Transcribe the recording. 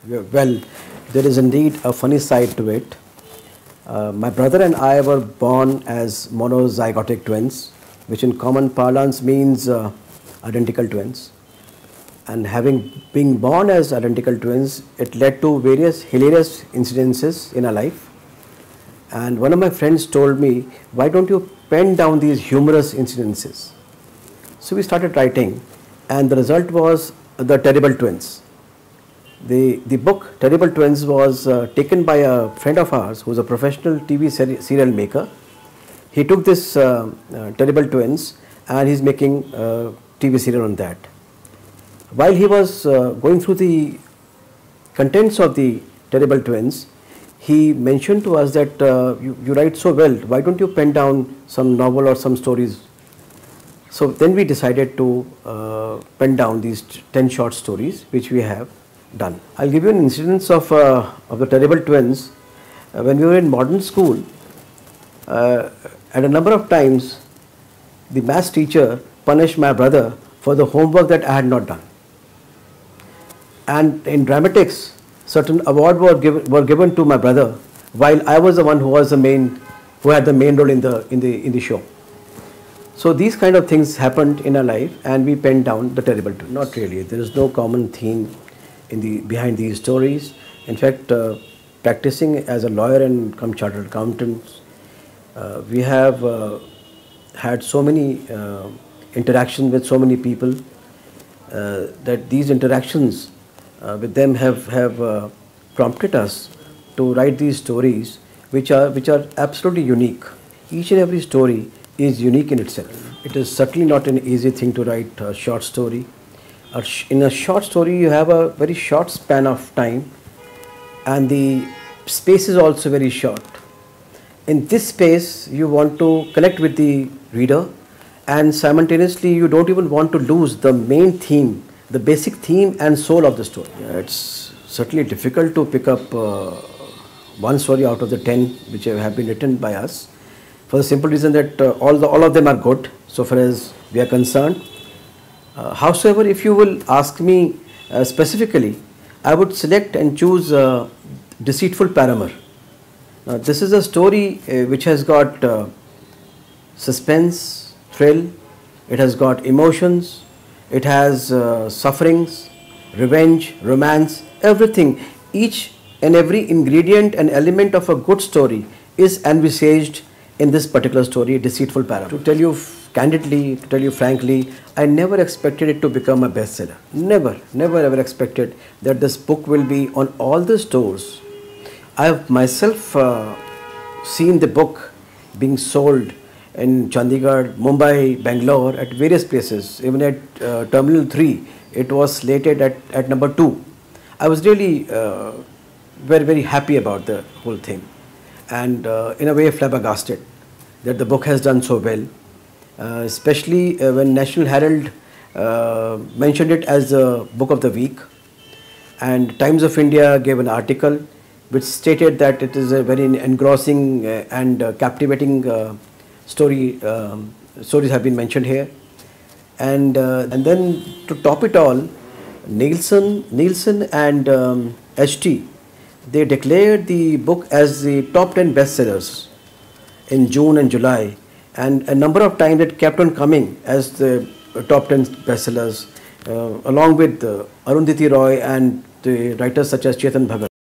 Well, there is indeed a funny side to it. My brother and I were born as monozygotic twins, which in common parlance means identical twins. And having been born as identical twins, it led to various hilarious incidences in our life. And one of my friends told me, why don't you pen down these humorous incidences? So we started writing, and the result was The Terrible Twins. The book Terrible Twins was taken by a friend of ours who is a professional TV serial maker. He took this Terrible Twins and he's making TV serial on that. While he was going through the contents of the Terrible Twins, he mentioned to us that you write so well, why don't you pen down some novel or some stories? So then we decided to pen down these 10 short stories which we have done. I'll give you an incidence of the Terrible Twins. When we were in modern school, at a number of times the maths teacher punished my brother for the homework that I had not done. And in dramatics, certain awards were given to my brother, while I was the one who had the main role in the show. So these kind of things happened in our life, and we penned down The Terrible Twins. Not really. There is no common theme behind these stories. In fact, practicing as a lawyer and come chartered accountant, we have had so many interactions with so many people that these interactions with them have prompted us to write these stories, which are absolutely unique. Each and every story is unique in itself. It is certainly not an easy thing to write a short story. In a short story, you have a very short span of time, and the space is also very short. In this space, you want to connect with the reader, and simultaneously you don't even want to lose the main theme, the basic theme and soul of the story. It's certainly difficult to pick up one story out of the 10 which have been written by us, for the simple reason that all of them are good so far as we are concerned. However, if you will ask me specifically, I would select and choose Deceitful Paramour. Now, this is a story which has got suspense, thrill, it has got emotions, it has sufferings, revenge, romance, everything. Each and every ingredient and element of a good story is envisaged in this particular story, Deceitful Paramour. To tell you candidly, to tell you frankly, I never expected it to become a bestseller. Never ever expected that this book will be on all the stores. I have myself seen the book being sold in Chandigarh, Mumbai, Bangalore, at various places. Even at Terminal 3, it was slated at number 2. I was really very happy about the whole thing, and in a way flabbergasted that the book has done so well. Especially when National Herald mentioned it as the book of the week, and Times of India gave an article which stated that it is a very engrossing and captivating story. Stories have been mentioned here, and then to top it all, Nielsen and HT, they declared the book as the top 10 bestsellers in June and July. And a number of times it kept on coming as the top 10 bestsellers, along with Arundhati Roy and the writers such as Chetan Bhagat.